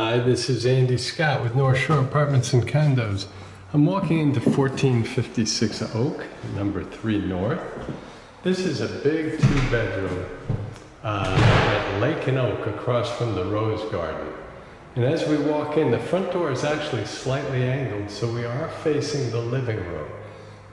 Hi, this is Andy Scott with North Shore Apartments and Condos. I'm walking into 1456 Oak, number 3 North. This is a big 2-bedroom at Lake and Oak across from the Rose Garden. And as we walk in, the front door is actually slightly angled, so we are facing the living room.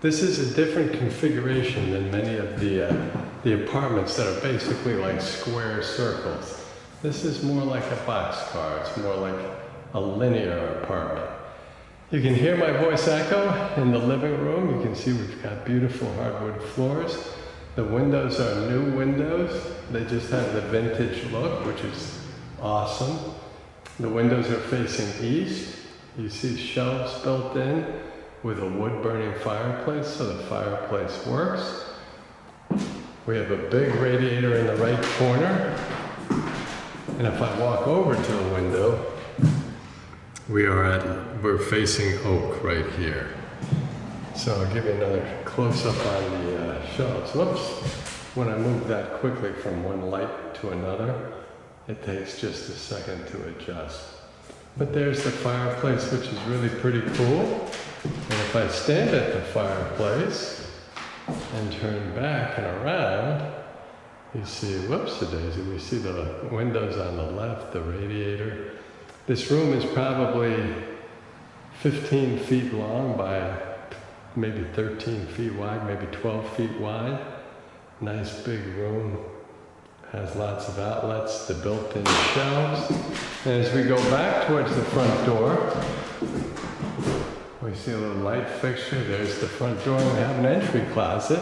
This is a different configuration than many of the apartments that are basically like square circles. This is more like a boxcar. It's more like a linear apartment. You can hear my voice echo in the living room. You can see we've got beautiful hardwood floors. The windows are new windows. They just have the vintage look, which is awesome. The windows are facing east. You see shelves built in with a wood-burning fireplace, so the fireplace works. We have a big radiator in the right corner. And if I walk over to the window, we're facing Oak right here. So I'll give you another close-up on the shelves. Whoops! When I move that quickly from one light to another, it takes just a second to adjust. But there's the fireplace, which is really pretty cool. And if I stand at the fireplace and turn back and around, you see, whoops-a-daisy, we see the windows on the left, the radiator. This room is probably 15 feet long by maybe 13 feet wide, maybe 12 feet wide. Nice big room. Has lots of outlets, the built-in shelves. And as we go back towards the front door, we see a little light fixture. There's the front door. We have an entry closet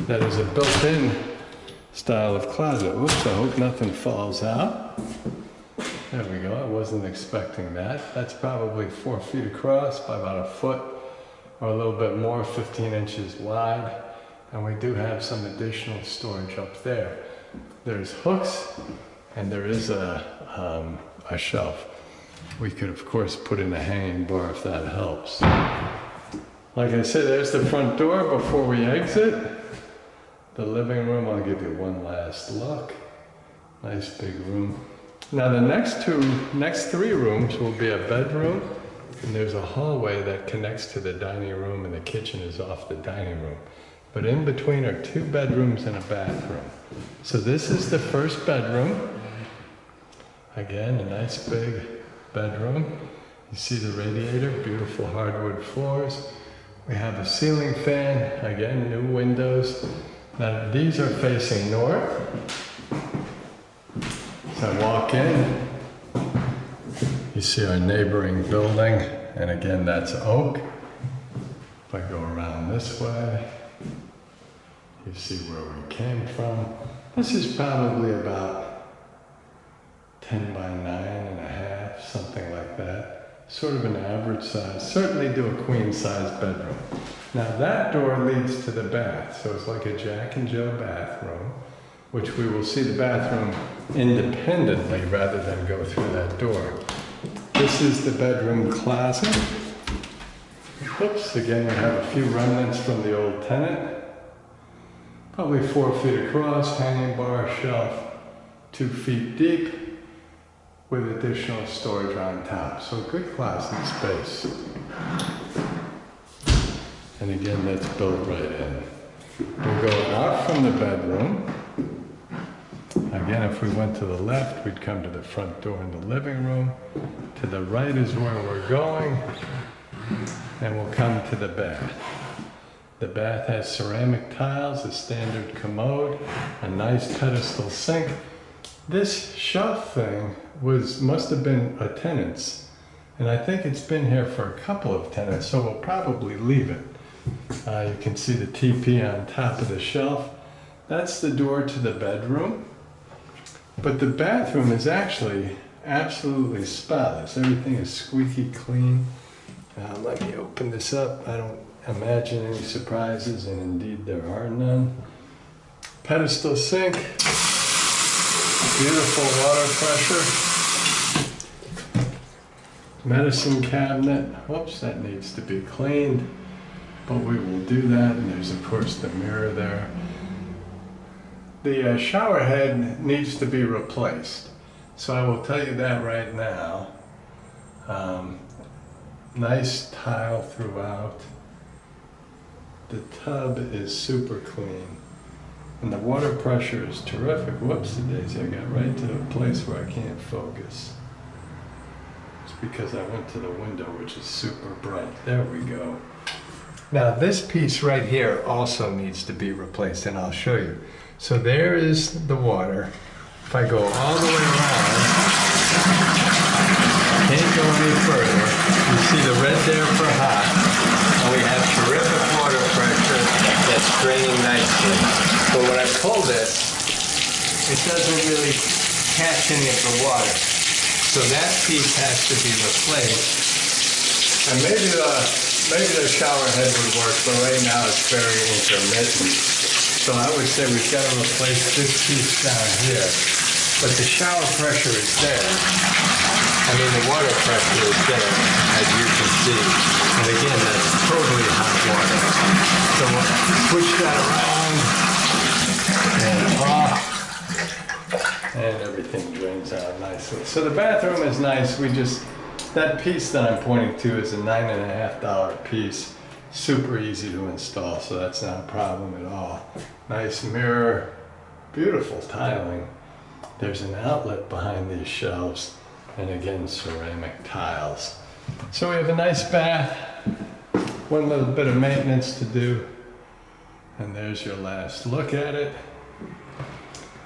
that is a built-in style of closet. Whoops, I hope nothing falls out. There we go, I wasn't expecting that. That's probably 4 feet across by about a foot or a little bit more, 15 inches wide. And we do have some additional storage up there. There's hooks and there is a shelf. We could of course put in a hanging bar if that helps. Like I said, there's the front door before we exit. The living room, I'll give you one last look. Nice big room. Now the next 3 rooms will be a bedroom, and there's a hallway that connects to the dining room, and the kitchen is off the dining room. But in between are 2 bedrooms and a bathroom. So this is the first bedroom. Again, a nice big bedroom. You see the radiator, beautiful hardwood floors. We have a ceiling fan, again, new windows. Now these are facing north. So I walk in, you see our neighboring building, and again that's Oak. If I go around this way, you see where we came from. This is probably about 10 by 9.5, something like that. Sort of an average size, certainly do a queen size bedroom. Now that door leads to the bath, so it's like a Jack and Jill bathroom, which we will see the bathroom independently rather than go through that door. This is the bedroom closet. Oops, again we have a few remnants from the old tenant. Probably 4 feet across, hanging bar, shelf, 2 feet deep, with additional storage on top. So good closet space. And again, that's built right in. We'll go out from the bedroom. Again, if we went to the left, we'd come to the front door in the living room. To the right is where we're going. And we'll come to the bath. The bath has ceramic tiles, a standard commode, a nice pedestal sink. This shelf thing must have been a tenant's, and I think it's been here for a couple of tenants, so we'll probably leave it. You can see the TP on top of the shelf. That's the door to the bedroom, but the bathroom is actually absolutely spotless. Everything is squeaky clean. Let me open this up. I don't imagine any surprises, and indeed there are none. Pedestal sink. Beautiful water pressure. Medicine cabinet. Whoops, that needs to be cleaned. But we will do that. And there's of course the mirror there. The shower head needs to be replaced. So I will tell you that right now. Nice tile throughout. The tub is super clean. And the water pressure is terrific. Whoops, daisy, I got right to a place where I can't focus. It's because I went to the window, which is super bright. There we go. Now this piece right here also needs to be replaced, and I'll show you. So there is the water. If I go all the way around, can't go any further. You see the red there for hot, and we have terrific water pressure that's draining nicely. But when I pull this, it doesn't really catch any of the water. So that piece has to be replaced. And maybe the shower head would work, but right now it's very intermittent. So I would say we've got to replace this piece down here. But the shower pressure is there. I mean, the water pressure is there, as you can see. And again, that's totally hot water. So we'll switch that around and off. And everything drains out nicely. So the bathroom is nice. That piece that I'm pointing to is a $9.50 piece. Super easy to install, so that's not a problem at all. Nice mirror, beautiful tiling. There's an outlet behind these shelves, and again, ceramic tiles. So we have a nice bath, one little bit of maintenance to do, and there's your last look at it.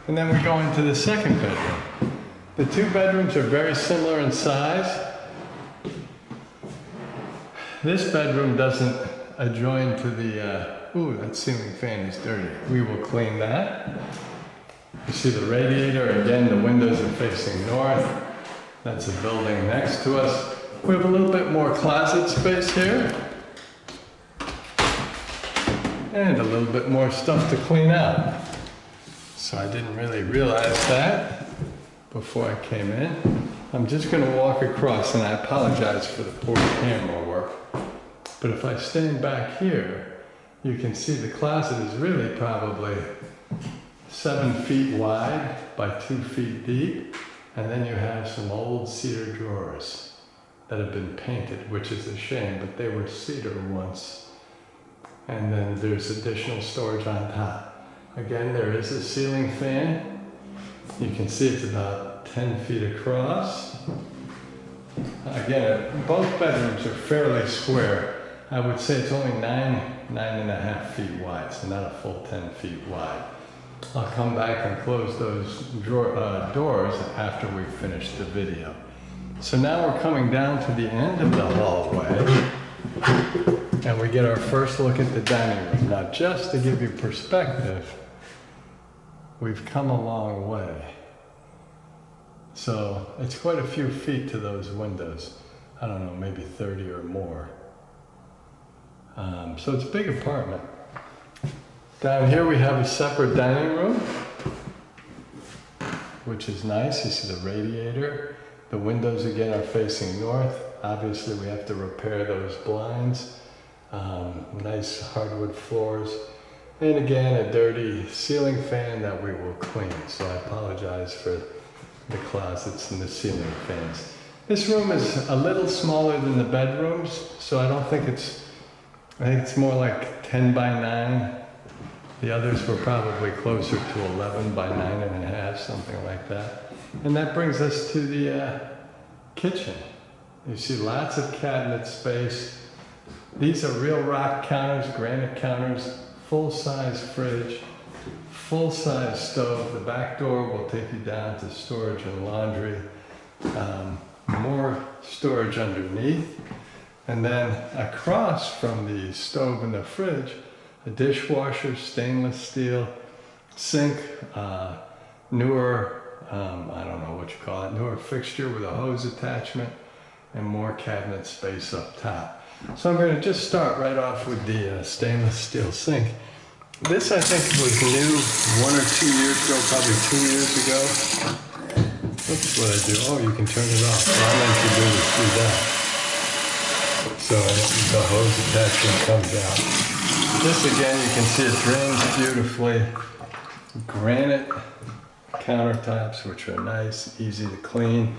And then we go into the second bedroom. The two bedrooms are very similar in size. This bedroom doesn't adjoin to the, ooh, that ceiling fan is dirty. We will clean that. You see the radiator, again, the windows are facing north. That's a building next to us. We have a little bit more closet space here. And a little bit more stuff to clean out. So I didn't really realize that before I came in. I'm just gonna walk across, and I apologize for the poor camera work. But if I stand back here, you can see the closet is really probably 7 feet wide by 2 feet deep. And then you have some old cedar drawers that have been painted, which is a shame, but they were cedar once. And then there's additional storage on top. Again, there is a ceiling fan. You can see it's about 10 feet across. Again, both bedrooms are fairly square. I would say it's only 9.5 feet wide, so not a full 10 feet wide. I'll come back and close those doors after we've finished the video. So now we're coming down to the end of the hallway, and we get our first look at the dining room. Now, just to give you perspective, we've come a long way. So it's quite a few feet to those windows. I don't know, maybe 30 or more. So it's a big apartment. Down here we have a separate dining room, which is nice. You see the radiator. The windows again are facing north. Obviously we have to repair those blinds. Nice hardwood floors. And again, a dirty ceiling fan that we will clean. So I apologize for the closets and the ceiling fans. This room is a little smaller than the bedrooms, so I think it's more like 10 by 9. The others were probably closer to 11 by 9.5, something like that. And that brings us to the kitchen. You see lots of cabinet space. These are real rock counters, granite counters, full-size fridge, full-size stove. The back door will take you down to storage and laundry. More storage underneath. And then across from the stove and the fridge, a dishwasher, stainless steel, sink, newer, I don't know what you call it, newer fixture with a hose attachment, and more cabinet space up top. So I'm going to just start right off with the stainless steel sink. This I think was new 1 or 2 years ago, probably 2 years ago. Oops, what I do? Oh, you can turn it off. What I meant to do is do that. So the hose attachment comes out. This again, you can see it drains beautifully. Granite countertops, which are nice, easy to clean.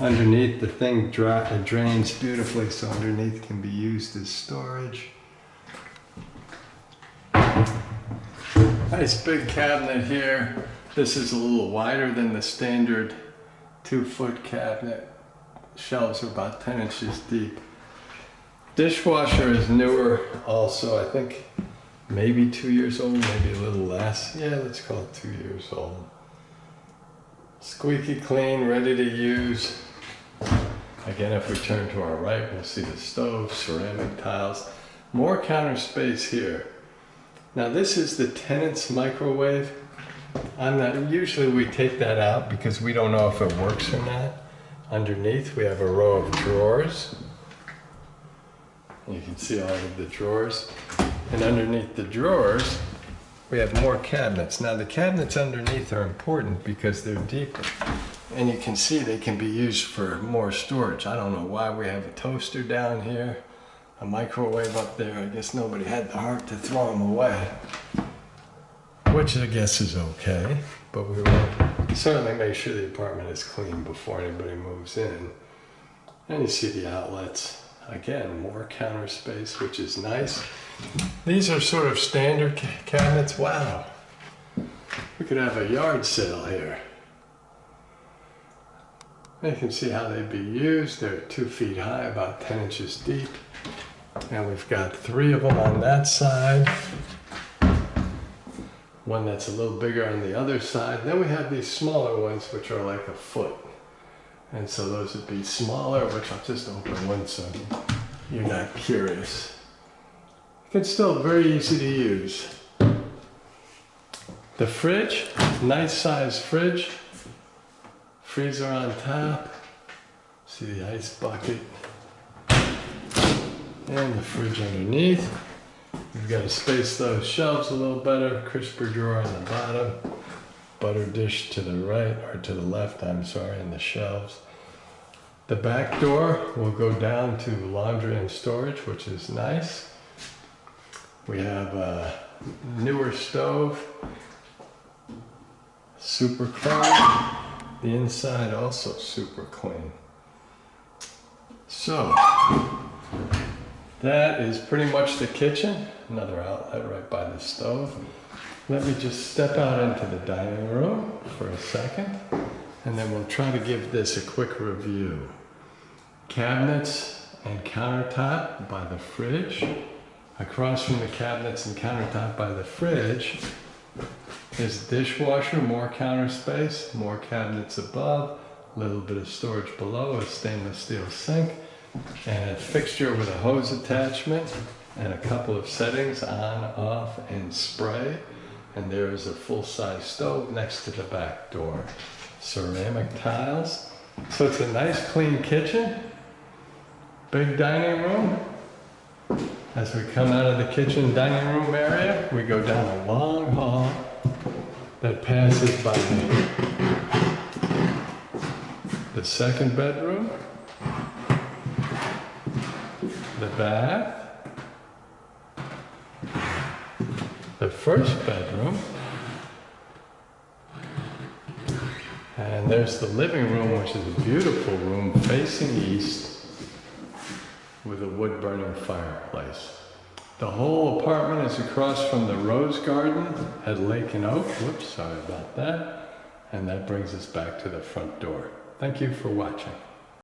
Underneath, the thing drains beautifully, so underneath can be used as storage. Nice big cabinet here. This is a little wider than the standard 2-foot cabinet. Shelves are about 10 inches deep. Dishwasher is newer also, I think maybe 2 years old, maybe a little less. Yeah, let's call it 2 years old. Squeaky clean, ready to use. Again, if we turn to our right, we'll see the stove, ceramic tiles. More counter space here. Now this is the tenant's microwave. Usually we take that out because we don't know if it works or not. Underneath we have a row of drawers. You can see all of the drawers. And underneath the drawers, we have more cabinets. Now the cabinets underneath are important because they're deeper. And you can see they can be used for more storage. I don't know why we have a toaster down here, a microwave up there. I guess nobody had the heart to throw them away, which I guess is okay. But we will certainly make sure the apartment is clean before anybody moves in. And you see the outlets. Again, more counter space, which is nice. These are sort of standard cabinets. Wow. We could have a yard sale here. You can see how they'd be used. They're 2 feet high, about 10 inches deep. And we've got 3 of them on that side. One that's a little bigger on the other side. Then we have these smaller ones, which are like a foot. And so those would be smaller, which I'll just open one so you're not curious. It's still very easy to use. The fridge, nice size fridge. Freezer on top. See the ice bucket. And the fridge underneath. We've got to space those shelves a little better. Crisper drawer on the bottom. Butter dish to the right, or to the left, I'm sorry, in the shelves. The back door will go down to laundry and storage, which is nice. We have a newer stove, super clean. The inside also super clean. So, that is pretty much the kitchen. Another outlet right by the stove. Let me just step out into the dining room for a second, and then we'll try to give this a quick review. Cabinets and countertop by the fridge. Across from the cabinets and countertop by the fridge is the dishwasher, more counter space, more cabinets above, a little bit of storage below, a stainless steel sink, and a fixture with a hose attachment, and a couple of settings, on, off, and spray. And there is a full-size stove next to the back door. Ceramic tiles. So it's a nice clean kitchen. Big dining room. As we come out of the kitchen dining room area, we go down a long hall that passes by the second bedroom, the bath, the first bedroom, and there's the living room, which is a beautiful room facing east with a wood-burning fireplace. The whole apartment is across from the Rose Garden at Lake and Oak. Whoops, sorry about that. And that brings us back to the front door. Thank you for watching.